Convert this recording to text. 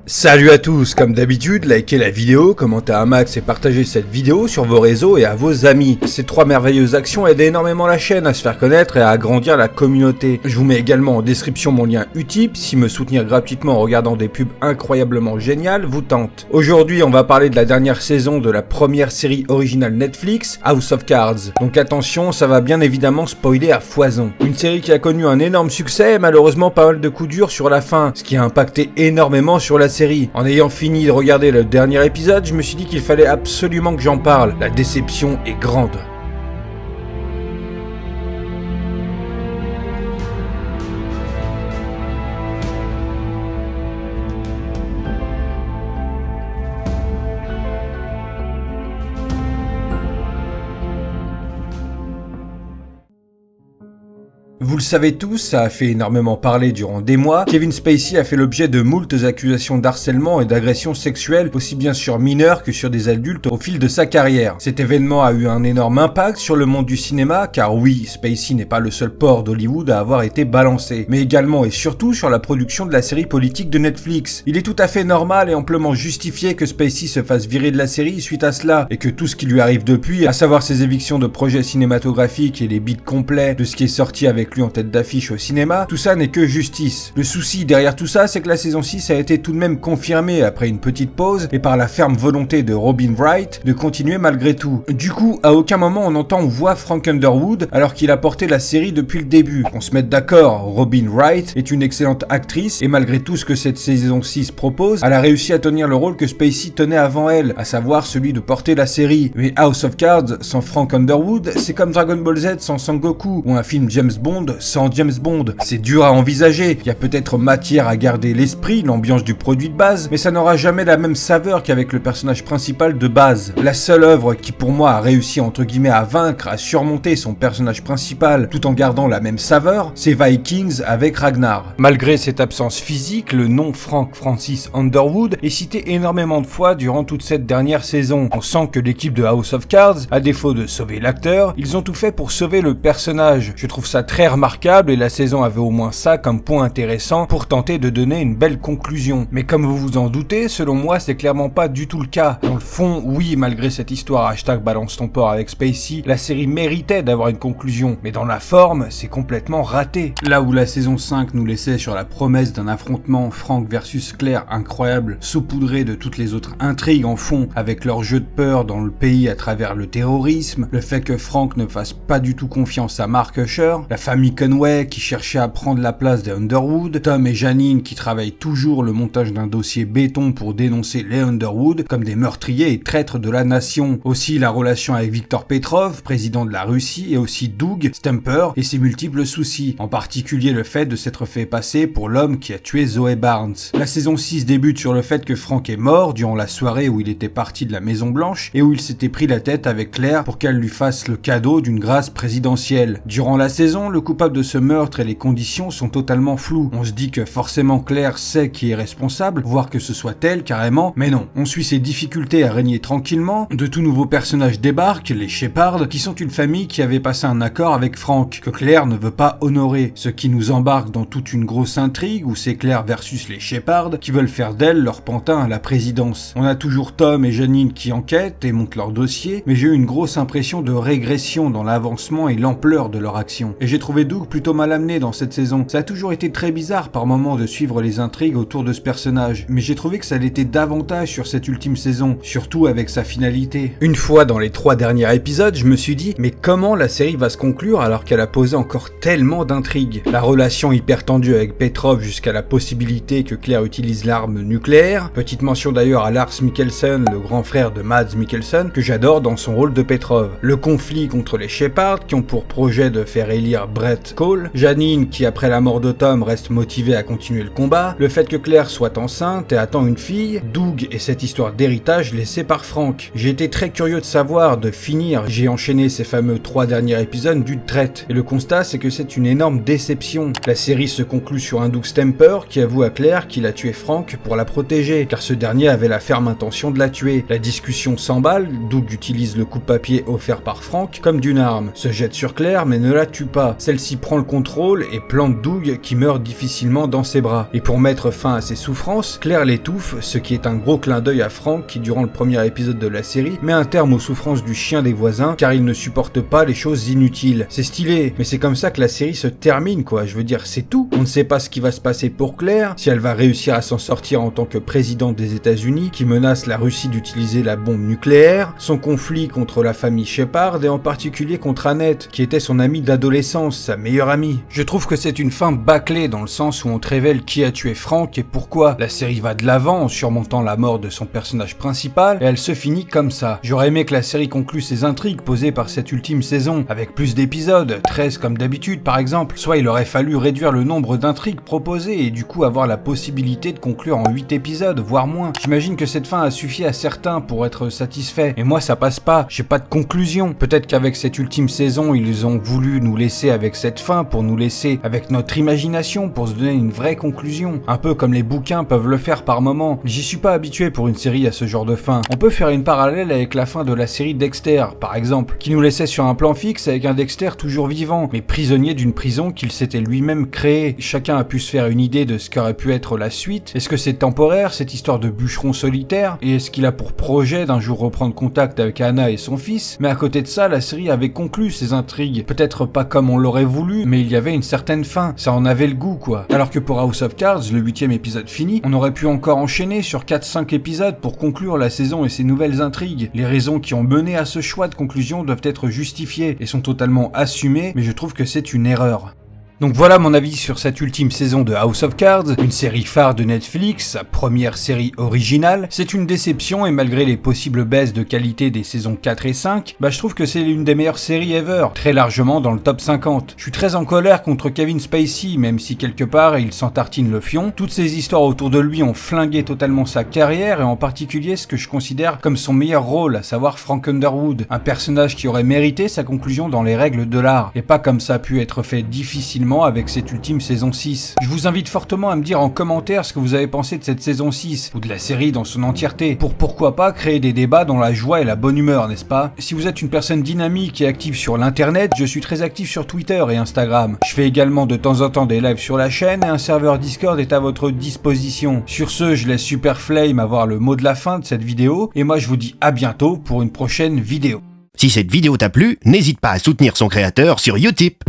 Salut à tous, comme d'habitude, likez la vidéo, commentez un max et partagez cette vidéo sur vos réseaux et à vos amis. Ces 3 merveilleuses actions aident énormément la chaîne à se faire connaître et à agrandir la communauté. Je vous mets également en description mon lien Utip si me soutenir gratuitement en regardant des pubs incroyablement géniales vous tente. Aujourd'hui, on va parler de la dernière saison de la première série originale Netflix, House of Cards. Donc attention, ça va bien évidemment spoiler à foison. Une série qui a connu un énorme succès et malheureusement pas mal de coups durs sur la fin, ce qui a impacté énormément sur la série. En ayant fini de regarder le dernier épisode, je me suis dit qu'il fallait absolument que j'en parle. La déception est grande. Vous le savez tous, ça a fait énormément parler durant des mois. Kevin Spacey a fait l'objet de moultes accusations d'harcèlement et d'agression sexuelle, aussi bien sur mineurs que sur des adultes au fil de sa carrière. Cet événement a eu un énorme impact sur le monde du cinéma, car oui, Spacey n'est pas le seul porc d'Hollywood à avoir été balancé, mais également et surtout sur la production de la série politique de Netflix. Il est tout à fait normal et amplement justifié que Spacey se fasse virer de la série suite à cela, et que tout ce qui lui arrive depuis, à savoir ses évictions de projets cinématographiques et les bits complets de ce qui est sorti avec lui en tête d'affiche au cinéma, tout ça n'est que justice. Le souci derrière tout ça, c'est que la saison 6 a été tout de même confirmée après une petite pause et par la ferme volonté de Robin Wright de continuer malgré tout. Du coup, à aucun moment on entend ou voit Frank Underwood alors qu'il a porté la série depuis le début. On se mette d'accord, Robin Wright est une excellente actrice et malgré tout ce que cette saison 6 propose, elle a réussi à tenir le rôle que Spacey tenait avant elle, à savoir celui de porter la série. Mais House of Cards sans Frank Underwood, c'est comme Dragon Ball Z sans Sangoku ou un film James Bond sans James Bond. C'est dur à envisager, il y a peut-être matière à garder l'esprit, l'ambiance du produit de base, mais ça n'aura jamais la même saveur qu'avec le personnage principal de base. La seule œuvre qui pour moi a réussi entre guillemets à vaincre, à surmonter son personnage principal tout en gardant la même saveur, c'est Vikings avec Ragnar. Malgré cette absence physique, le nom Frank Francis Underwood est cité énormément de fois durant toute cette dernière saison. On sent que l'équipe de House of Cards, à défaut de sauver l'acteur, ils ont tout fait pour sauver le personnage. Je trouve ça très remarquable et la saison avait au moins ça comme point intéressant pour tenter de donner une belle conclusion. Mais comme vous vous en doutez, selon moi c'est clairement pas du tout le cas. Dans le fond, oui, malgré cette histoire #balance ton porc avec Spacey, la série méritait d'avoir une conclusion, mais dans la forme, c'est complètement raté. Là où la saison 5 nous laissait sur la promesse d'un affrontement Frank versus Claire incroyable, saupoudré de toutes les autres intrigues en fond, avec leur jeu de peur dans le pays à travers le terrorisme, le fait que Frank ne fasse pas du tout confiance à Mark Usher, la famille Conway qui cherchait à prendre la place des Underwood, Tom et Janine qui travaillent toujours le montage d'un dossier béton pour dénoncer les Underwood comme des meurtriers et traîtres de la nation. Aussi la relation avec Viktor Petrov, président de la Russie, et aussi Doug Stamper et ses multiples soucis, en particulier le fait de s'être fait passer pour l'homme qui a tué Zoe Barnes. La saison 6 débute sur le fait que Frank est mort durant la soirée où il était parti de la Maison Blanche et où il s'était pris la tête avec Claire pour qu'elle lui fasse le cadeau d'une grâce présidentielle. Durant la saison, le coupable de ce meurtre et les conditions sont totalement floues. On se dit que forcément Claire sait qui est responsable, voire que ce soit elle carrément, mais non. On suit ses difficultés à régner tranquillement, de tout nouveaux personnages débarquent, les Shepard, qui sont une famille qui avait passé un accord avec Frank, que Claire ne veut pas honorer, ce qui nous embarque dans toute une grosse intrigue où c'est Claire versus les Shepard qui veulent faire d'elle leur pantin à la présidence. On a toujours Tom et Janine qui enquêtent et montent leur dossier, mais j'ai eu une grosse impression de régression dans l'avancement et l'ampleur de leur action. Et j'ai trouvé Doug plutôt mal amené dans cette saison. Ça a toujours été très bizarre par moments de suivre les intrigues autour de ce personnage, mais j'ai trouvé que ça l'était davantage sur cette ultime saison, surtout avec sa finalité. Une fois dans les 3 derniers épisodes, je me suis dit, mais comment la série va se conclure alors qu'elle a posé encore tellement d'intrigues? La relation hyper tendue avec Petrov jusqu'à la possibilité que Claire utilise l'arme nucléaire. Petite mention d'ailleurs à Lars Mikkelsen, le grand frère de Mads Mikkelsen, que j'adore dans son rôle de Petrov. Le conflit contre les Shepard qui ont pour projet de faire élire Brett Cole, Janine qui après la mort de Tom reste motivée à continuer le combat, le fait que Claire soit enceinte et attend une fille, Doug et cette histoire d'héritage laissée par Frank. J'ai été très curieux de savoir, de finir, j'ai enchaîné ces fameux 3 derniers épisodes d'une traite, et le constat c'est que c'est une énorme déception. La série se conclut sur un Doug Stamper qui avoue à Claire qu'il a tué Frank pour la protéger, car ce dernier avait la ferme intention de la tuer. La discussion s'emballe, Doug utilise le coupe-papier offert par Frank comme d'une arme, se jette sur Claire mais ne la tue pas. Celle-ci celle-ci prend le contrôle et plante Doug qui meurt difficilement dans ses bras. Et pour mettre fin à ses souffrances, Claire l'étouffe, ce qui est un gros clin d'œil à Frank qui durant le premier épisode de la série met un terme aux souffrances du chien des voisins car il ne supporte pas les choses inutiles. C'est stylé, mais c'est comme ça que la série se termine quoi, je veux dire c'est tout. On ne sait pas ce qui va se passer pour Claire, si elle va réussir à s'en sortir en tant que présidente des États-Unis qui menace la Russie d'utiliser la bombe nucléaire, son conflit contre la famille Shepard et en particulier contre Annette qui était son amie d'adolescence, sa meilleure amie. Je trouve que c'est une fin bâclée dans le sens où on te révèle qui a tué Frank et pourquoi. La série va de l'avant en surmontant la mort de son personnage principal et elle se finit comme ça. J'aurais aimé que la série conclue ses intrigues posées par cette ultime saison avec plus d'épisodes, 13 comme d'habitude par exemple, soit il aurait fallu réduire le nombre d'intrigues proposées et du coup avoir la possibilité de conclure en 8 épisodes, voire moins. J'imagine que cette fin a suffi à certains pour être satisfaits, et moi ça passe pas, j'ai pas de conclusion. Peut-être qu'avec cette ultime saison, ils ont voulu nous laisser avec cette fin pour nous laisser avec notre imagination pour se donner une vraie conclusion. Un peu comme les bouquins peuvent le faire par moment. J'y suis pas habitué pour une série à ce genre de fin. On peut faire une parallèle avec la fin de la série Dexter, par exemple, qui nous laissait sur un plan fixe avec un Dexter toujours vivant, mais prisonnier d'une prison qu'il s'était lui-même créée. Chacun a pu se faire une idée de ce qu'aurait pu être la suite. Est-ce que c'est temporaire, cette histoire de bûcheron solitaire? Et est-ce qu'il a pour projet d'un jour reprendre contact avec Anna et son fils? Mais à côté de ça, la série avait conclu ses intrigues. Peut-être pas comme on l'aurait voulu, mais il y avait une certaine fin. Ça en avait le goût, quoi. Alors que pour House of Cards, le 8e épisode fini, on aurait pu encore enchaîner sur 4-5 épisodes pour conclure la saison et ses nouvelles intrigues. Les raisons qui ont mené à ce choix de conclusion doivent être justifiées et sont totalement assumées, mais je trouve que c'est une erreur. Donc voilà mon avis sur cette ultime saison de House of Cards, une série phare de Netflix, sa première série originale. C'est une déception et malgré les possibles baisses de qualité des saisons 4 et 5, je trouve que c'est l'une des meilleures séries ever, très largement dans le top 50. Je suis très en colère contre Kevin Spacey, même si quelque part il s'en tartine le fion. Toutes ces histoires autour de lui ont flingué totalement sa carrière et en particulier ce que je considère comme son meilleur rôle, à savoir Frank Underwood, un personnage qui aurait mérité sa conclusion dans les règles de l'art, et pas comme ça a pu être fait difficilement avec cette ultime saison 6. Je vous invite fortement à me dire en commentaire ce que vous avez pensé de cette saison 6, ou de la série dans son entièreté, pour pourquoi pas créer des débats dans la joie et la bonne humeur, n'est-ce pas? Si vous êtes une personne dynamique et active sur l'internet, je suis très actif sur Twitter et Instagram. Je fais également de temps en temps des lives sur la chaîne et un serveur Discord est à votre disposition. Sur ce, je laisse Superflame avoir le mot de la fin de cette vidéo, et moi je vous dis à bientôt pour une prochaine vidéo. Si cette vidéo t'a plu, n'hésite pas à soutenir son créateur sur Utip.